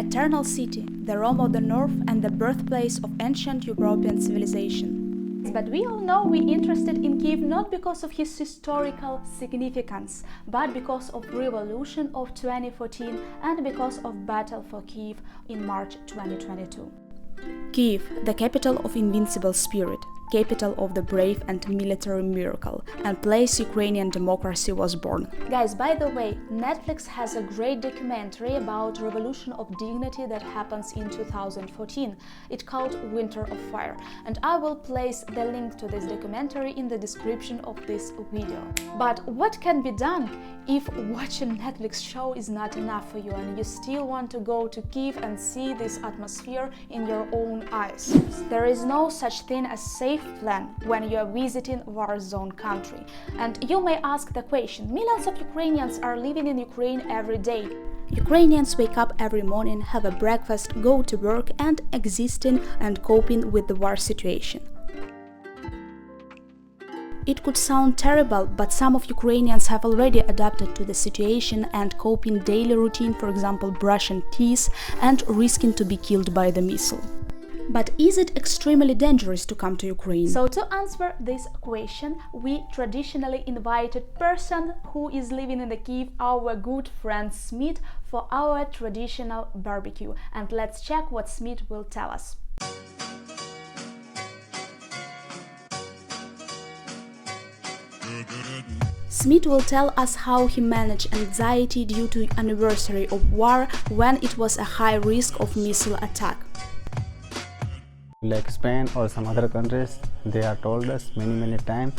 eternal city, the Rome of the North and the birthplace of ancient European civilization. But we all know we're interested in Kyiv not because of his historical significance, but because of revolution of 2014 and because of battle for Kyiv in March 2022. Kyiv, the capital of invincible spirit, capital of the brave and military miracle, and place Ukrainian democracy was born. Guys, by the way, Netflix has a great documentary about Revolution of Dignity that happens in 2014. It's called Winter of Fire, and I will place the link to this documentary in the description of this video. But what can be done if watching Netflix show is not enough for you and you still want to go to Kyiv and see this atmosphere in your own eyes? There is no such thing as safe plan when you are visiting war zone country. And you may ask the question, millions of Ukrainians are living in Ukraine every day. Ukrainians wake up every morning, have a breakfast, go to work and existing and coping with the war situation. It could sound terrible, but some of Ukrainians have already adapted to the situation and coping daily routine, for example, brushing teeth and risking to be killed by the missile. But is it extremely dangerous to come to Ukraine? So to answer this question, we traditionally invited person who is living in the Kyiv, our good friend Smith, for our traditional barbecue. And let's check what Smith will tell us. Smith will tell us how he managed anxiety due to anniversary of war when it was a high risk of missile attack. Like Spain or some other countries, they have told us many times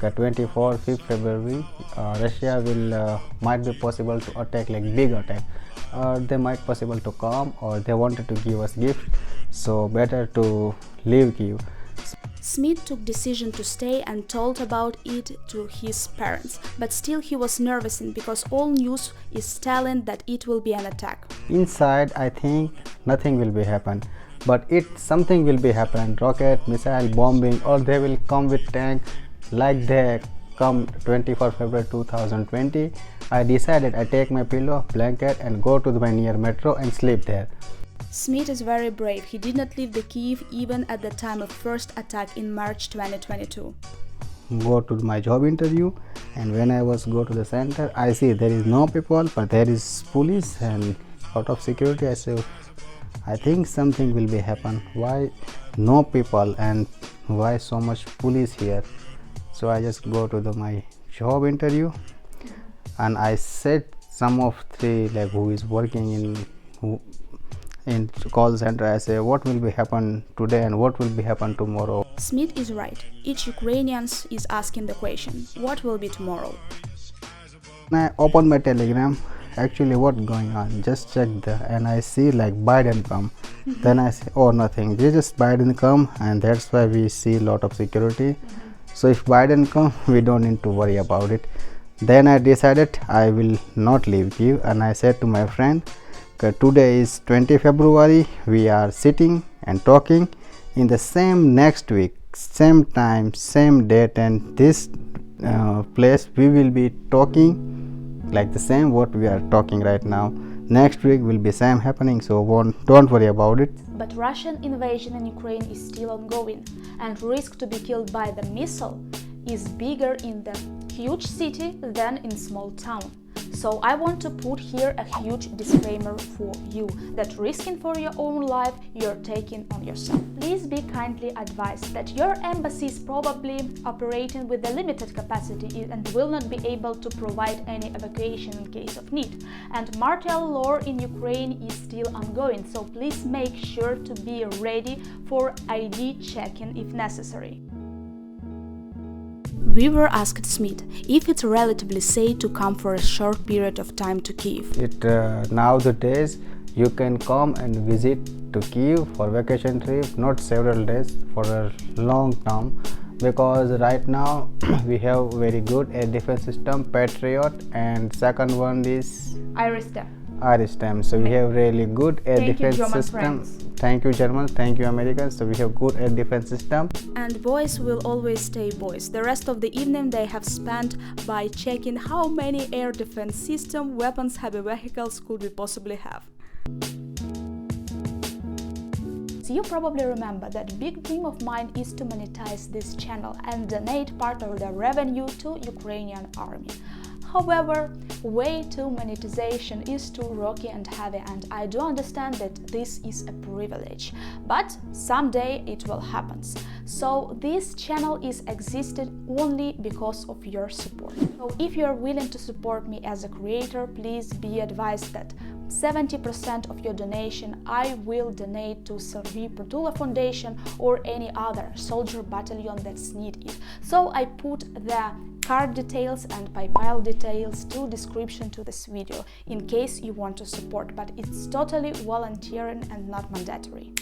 that 5th February, Russia will might be possible to attack, like big attack, or they might possible to come, or they wanted to give us gift, so better to leave Kyiv. Smith took decision to stay and told about it to his parents, but still he was nervous because all news is telling that it will be an attack. Inside, I think nothing will be happen, but something will be happen, rocket, missile, bombing, or they will come with tank like they come 24 February 2020. I decided I take my pillow, blanket and go to my near metro and sleep there. Smith is very brave. He did not leave the Kyiv even at the time of first attack in March 2022. Go to my job interview, and when I was go to the center, I see there is no people, but there is police and lot of security. I say, I think something will be happen. Why no people and why so much police here? So I just go to my job interview, and I said some of three like who is working in call center. I say what will be happen today and what will be happen tomorrow. Smith is right. Each Ukrainian is asking the question, what will be tomorrow? When I open my telegram, actually what going on, just check there, and I see like Biden come. Then I say, oh, nothing, they just Biden come, and that's why we see a lot of security. So if Biden come, we don't need to worry about it. Then I decided I will not leave Kyiv, and I said to my friend, today is 20 February, we are sitting and talking in the same next week, same time, same date, and this place we will be talking like the same what we are talking right now. Next week will be same happening, so don't worry about it. But Russian invasion in Ukraine is still ongoing, and risk to be killed by the missile is bigger in the huge city than in small town. So I want to put here a huge disclaimer for you that risking for your own life you're taking on yourself. Please be kindly advised that your embassy is probably operating with a limited capacity and will not be able to provide any evacuation in case of need. And martial law in Ukraine is still ongoing, so please make sure to be ready for ID checking if necessary. We were asked Smith if it's relatively safe to come for a short period of time to Kyiv. Nowadays you can come and visit to Kyiv for vacation trip, not several days, for a long term, because right now we have very good air defense system, Patriot, and second one is Iris-Tem. So we have really good air defense system. Thank you Germans, thank you Americans. So we have good air defense system. And boys will always stay boys. The rest of the evening they have spent by checking how many air defense system, weapons, heavy vehicles could we possibly have. you probably remember that big dream of mine is to monetize this channel and donate part of the revenue to Ukrainian army. However, way to monetization is too rocky and heavy, and I do understand that this is a privilege, but someday it will happen. So this channel is existed only because of your support. So if you are willing to support me as a creator, please be advised that 70% of your donation I will donate to Serhiy Prytula Foundation or any other soldier battalion that's needed. So I put the card details and PayPal details to description to this video in case you want to support, but it's totally volunteering and not mandatory.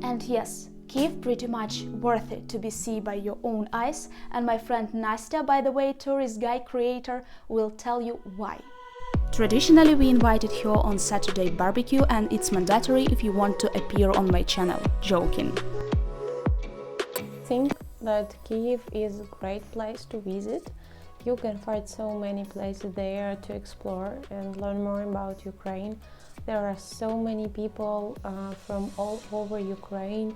And yes, Kyiv pretty much worth it to be seen by your own eyes, and my friend Nastya, by the way, tourist guide creator, will tell you why. Traditionally, we invited her on Saturday barbecue, and it's mandatory if you want to appear on my channel. Joking. I think that Kyiv is a great place to visit. You can find so many places there to explore and learn more about Ukraine. There are so many people from all over Ukraine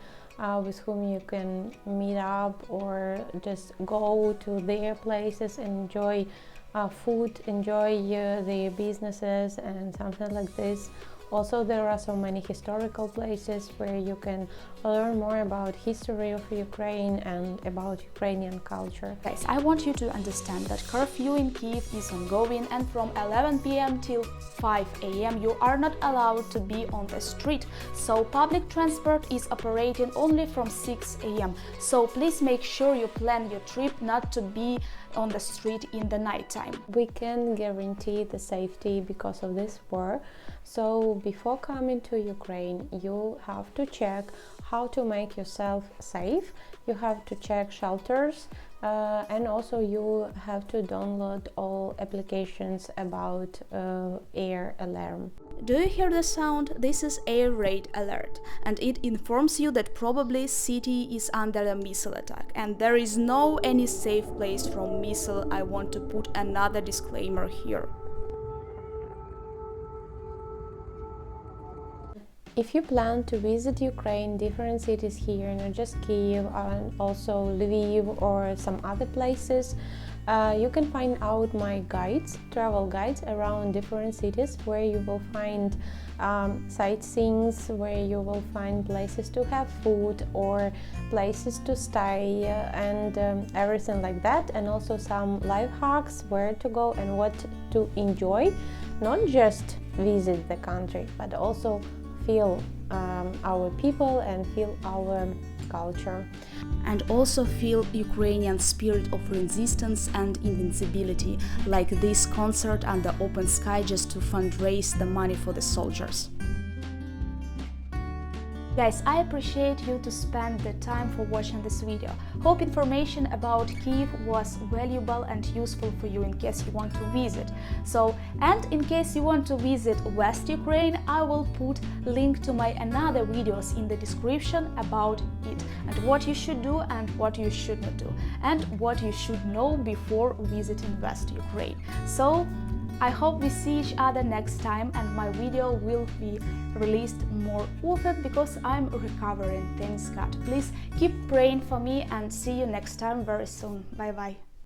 with whom you can meet up or just go to their places and enjoy food, enjoy their businesses and something like this. Also, there are so many historical places where you can learn more about history of Ukraine and about Ukrainian culture. Guys, I want you to understand that curfew in Kyiv is ongoing, and from 11 p.m. till 5 a.m. you are not allowed to be on the street. So public transport is operating only from 6 a.m. So please make sure you plan your trip not to be on the street in the nighttime. We can guarantee the safety because of this war. So before coming to Ukraine, you have to check how to make yourself safe. You have to check shelters and also you have to download all applications about air alarm. Do you hear the sound? This is air raid alert, and it informs you that probably city is under a missile attack, and there is no any safe place from missile. I want to put another disclaimer here. If you plan to visit Ukraine, different cities here, not just Kyiv, and also Lviv or some other places, you can find out my guides, travel guides around different cities where you will find sightseeing, where you will find places to have food or places to stay and everything like that, and also some life hacks where to go and what to enjoy, not just visit the country but also feel our people and feel our culture. And also feel Ukrainian spirit of resistance and invincibility, like this concert under open sky just to fundraise the money for the soldiers. Guys, I appreciate you to spend the time for watching this video. Hope information about Kyiv was valuable and useful for you in case you want to visit. And in case you want to visit West Ukraine, I will put link to my another videos in the description about it, and what you should do and what you should not do, and what you should know before visiting West Ukraine. So I hope we see each other next time, and my video will be released more often because I'm recovering, thanks God. Please keep praying for me and see you next time very soon. Bye bye.